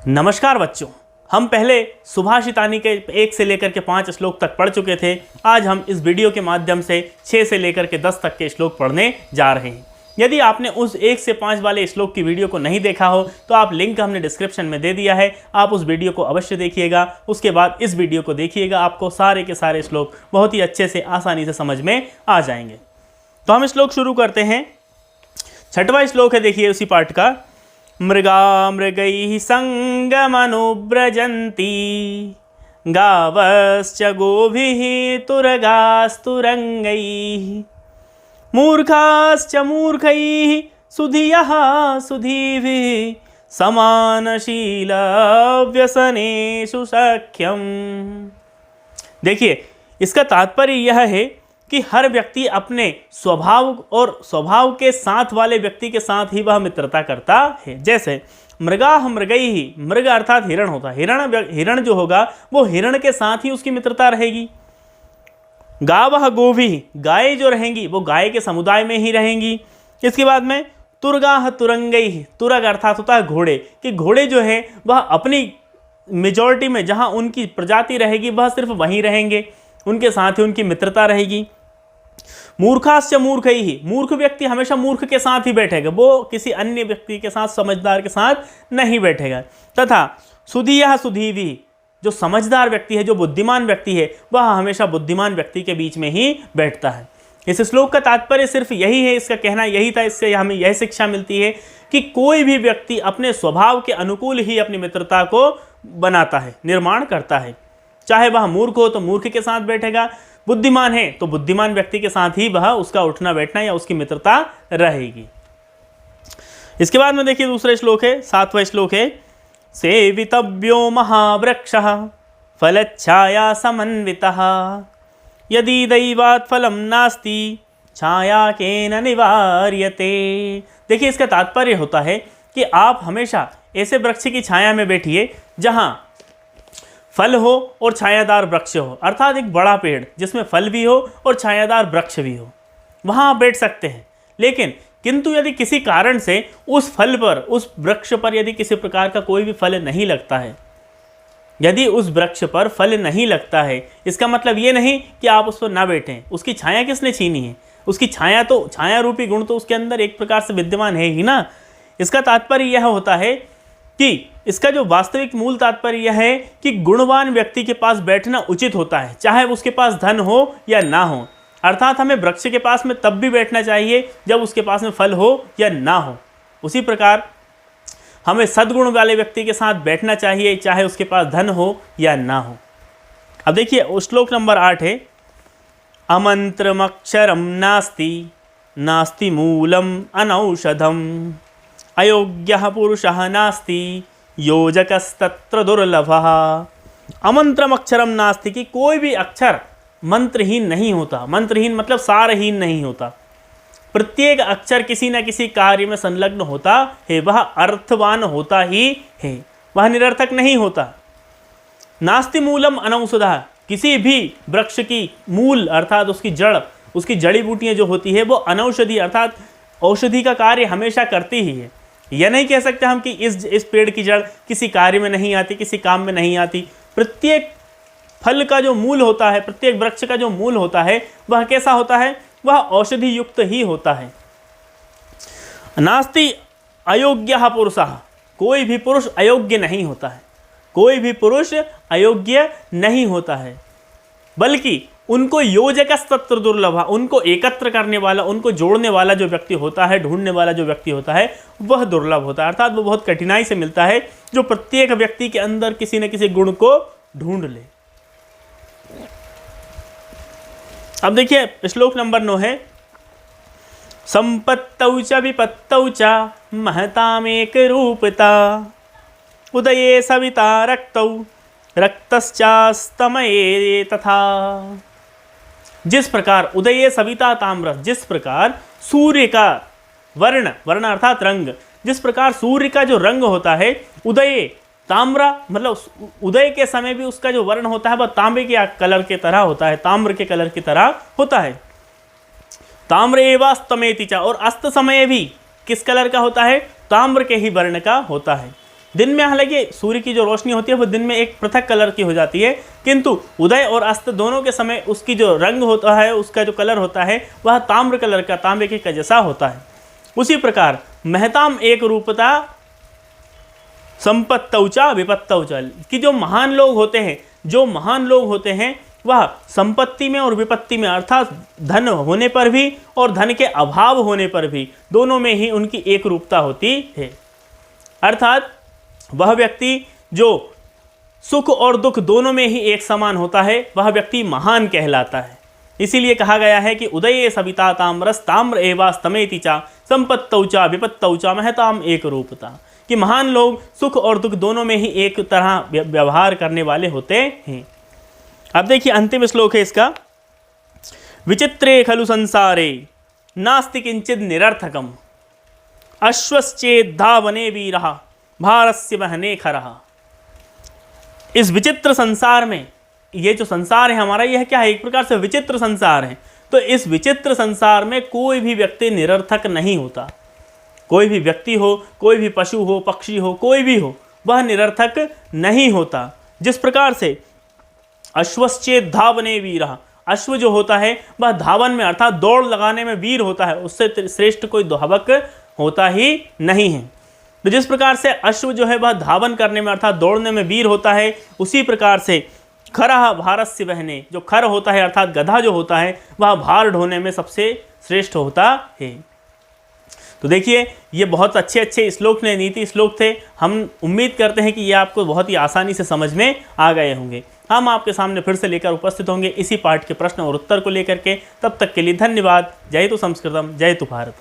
नमस्कार बच्चों, हम पहले सुभाषितानी के 1 से लेकर के 5 श्लोक तक पढ़ चुके थे। आज हम इस वीडियो के माध्यम से 6 से लेकर के 10 तक के श्लोक पढ़ने जा रहे हैं। यदि आपने उस 1 से 5 वाले श्लोक की वीडियो को नहीं देखा हो तो आप लिंक हमने डिस्क्रिप्शन में दे दिया है, आप उस वीडियो को अवश्य देखिएगा। उसके बाद इस वीडियो को देखिएगा, आपको सारे के सारे श्लोक बहुत ही अच्छे से आसानी से समझ में आ जाएंगे। तो हम श्लोक शुरू करते हैं। 6वां श्लोक है, देखिए उसी पाठ का। मृगा मृगैः संगमनुव्रजन्ति गावश्च गोभिः तुरगास्तुरंगैः मूर्खाश्च मूर्खैः सुधियः सुधीभिः समानशील व्यसनेषु सख्यम। देखिए, इसका तात्पर्य यह है कि हर व्यक्ति अपने स्वभाव के साथ वाले व्यक्ति के साथ ही वह मित्रता करता है। जैसे मृगाः मृगैः, मृग अर्थात हिरण होता है। हिरण जो होगा वो हिरण के साथ ही उसकी मित्रता रहेगी। गावः गोभिः, गाय जो रहेंगी वो गाय के समुदाय में ही रहेंगी। इसके बाद में तुरगाः तुरंगैः, तुरग अर्थात होता है घोड़े, कि घोड़े जो है वह अपनी मेजॉरिटी में जहाँ उनकी प्रजाति रहेगी वह सिर्फ वहीं रहेंगे, उनके साथ ही उनकी मित्रता रहेगी। मूर्खाश्च मूर्खैः, मूर्ख व्यक्ति हमेशा मूर्ख के साथ ही बैठेगा, वो किसी अन्य व्यक्ति के साथ, समझदार के साथ नहीं बैठेगा। तथा सुधीयः सुधीभिः, जो समझदार व्यक्ति है, जो बुद्धिमान व्यक्ति है, वह हमेशा बुद्धिमान व्यक्ति के बीच में ही बैठता है। इस श्लोक का तात्पर्य सिर्फ यही है, इसका कहना यही था। इससे हमें यह शिक्षा मिलती है कि कोई भी व्यक्ति अपने स्वभाव के अनुकूल ही अपनी मित्रता को बनाता है, निर्माण करता है। चाहे वह मूर्ख हो तो मूर्ख के साथ बैठेगा, बुद्धिमान है तो बुद्धिमान व्यक्ति के साथ ही वह उसका उठना बैठना या उसकी मित्रता रहेगी। इसके बाद में देखिए दूसरा श्लोक है, 7वां श्लोक है। सेवितव्यो महावृक्षः फलच्छाया समन्वितः यदि दैवात् फलं नास्ति छाया केन निवार्यते। देखिए, इसका तात्पर्य होता है कि आप हमेशा ऐसे वृक्ष की छाया में बैठिए जहाँ फल हो और छायादार वृक्ष हो, अर्थात एक बड़ा पेड़ जिसमें फल भी हो और छायादार वृक्ष भी हो, वहाँ आप बैठ सकते हैं। लेकिन किंतु यदि किसी कारण से उस फल पर, उस वृक्ष पर यदि किसी प्रकार का कोई भी फल नहीं लगता है, यदि उस वृक्ष पर फल नहीं लगता है, इसका मतलब ये नहीं कि आप उस पर ना बैठें। उसकी छाया किसने छीनी है? उसकी छाया तो, छाया रूपी गुण तो उसके अंदर एक प्रकार से विद्यमान है ही ना। इसका तात्पर्य यह होता है कि इसका जो वास्तविक मूल तात्पर्य यह है कि गुणवान व्यक्ति के पास बैठना उचित होता है, चाहे उसके पास धन हो या ना हो। अर्थात हमें वृक्ष के पास में तब भी बैठना चाहिए जब उसके पास में फल हो या ना हो। उसी प्रकार हमें सद्गुण वाले व्यक्ति के साथ बैठना चाहिए, चाहे उसके पास धन हो या ना हो। अब देखिए श्लोक नंबर 8 है। अमंत्रमक्षरम नास्ति नास्ति मूलम अनौषधम अयोग्यः पुरुषः नास्ति योजकस्तत्र दुर्लभः। अमंत्रमक्षरम नास्ति, कि कोई भी अक्षर मंत्रहीन नहीं होता। मंत्रहीन मतलब सारहीन नहीं होता। प्रत्येक अक्षर किसी न किसी कार्य में संलग्न होता है, वह अर्थवान होता ही है, वह निरर्थक नहीं होता। नास्ति मूलम अनौषधः, किसी भी वृक्ष की मूल अर्थात उसकी जड़, उसकी जड़ी बूटियाँ जो होती है वो अनौषधि अर्थात औषधि का कार्य हमेशा करती ही है। यह नहीं कह सकते हम कि इस पेड़ की जड़ किसी कार्य में नहीं आती, किसी काम में नहीं आती। प्रत्येक फल का जो मूल होता है, प्रत्येक वृक्ष का जो मूल होता है, वह कैसा होता है? वह औषधि युक्त ही होता है। नास्ति अयोग्यः पुरुषः, कोई भी पुरुष अयोग्य नहीं होता है, कोई भी पुरुष अयोग्य नहीं होता है, बल्कि उनको योजकस्तत्र दुर्लभ, उनको एकत्र करने वाला, उनको जोड़ने वाला जो व्यक्ति होता है, ढूंढने वाला जो व्यक्ति होता है, वह दुर्लभ होता है। अर्थात वो बहुत कठिनाई से मिलता है, जो प्रत्येक व्यक्ति के अंदर किसी न किसी गुण को ढूंढ ले। अब देखिए श्लोक नंबर 9 है। संपत्तौ च विपत्तौ च महतामेक रूपता उदये सविता रक्तौ रक्तश्चास्तमये तथा। जिस प्रकार उदये सविता ताम्र, जिस प्रकार सूर्य का वर्ण, वर्ण अर्थात रंग, जिस प्रकार सूर्य का जो रंग होता है, उदये ताम्र मतलब उदय के समय भी उसका जो वर्ण होता है वह तांबे के कलर के तरह होता है, ताम्र के कलर की तरह होता है। ताम्र एवास्तमेति च, और अस्त समय भी किस कलर का होता है? ताम्र के ही वर्ण का होता है। दिन में हालांकि सूर्य की जो रोशनी होती है वो दिन में एक पृथक कलर की हो जाती है, किंतु उदय और अस्त दोनों के समय उसकी जो रंग होता है, उसका जो कलर होता है वह ताम्र कलर का, तांबे के जैसा होता है। उसी प्रकार महताम एक रूपता संपत्तौचा विपत्तौचा, कि जो महान लोग होते हैं वह संपत्ति में और विपत्ति में, अर्थात धन होने पर भी और धन के अभाव होने पर भी, दोनों में ही उनकी एक रूपता होती है। अर्थात वह व्यक्ति जो सुख और दुख दोनों में ही एक समान होता है वह व्यक्ति महान कहलाता है। इसीलिए कहा गया है कि उदये सविता ताम्रस ताम्र एवास्तमेति चा संपत्तौचा विपत्तौचा महताम एक रूपता, कि महान लोग सुख और दुख दोनों में ही एक तरह व्यवहार करने वाले होते हैं। अब देखिए अंतिम श्लोक है इसका, विचित्रे खलु संसारे नास्ति किंचित निरर्थकम अश्वश्चेद्धावने वीरः भारस्य वहने खरः। इस विचित्र संसार में, ये जो संसार है हमारा, यह क्या है, एक प्रकार से विचित्र संसार है। तो इस विचित्र संसार में कोई भी व्यक्ति निरर्थक नहीं होता। कोई भी व्यक्ति हो, कोई भी पशु हो, पक्षी हो, कोई भी हो, वह निरर्थक नहीं होता। जिस प्रकार से अश्वश्चेत धावने वीरः, अश्व जो होता है वह धावन में अर्थात दौड़ लगाने में वीर होता है, उससे श्रेष्ठ कोई धावक होता ही नहीं है। तो जिस प्रकार से अश्व जो है वह धावन करने में अर्थात दौड़ने में वीर होता है, उसी प्रकार से खरः भारस्य वहने, जो खर होता है अर्थात गधा जो होता है वह भार ढोने में सबसे श्रेष्ठ होता है। तो देखिए ये बहुत अच्छे श्लोक ने, नीति श्लोक थे। हम उम्मीद करते हैं कि ये आपको बहुत ही आसानी से समझ में आ गए होंगे। हम आपके सामने फिर से लेकर उपस्थित होंगे इसी पाठ के प्रश्न और उत्तर को लेकर के। तब तक के लिए धन्यवाद। जय तु संस्कृतम, जय तु भारतम।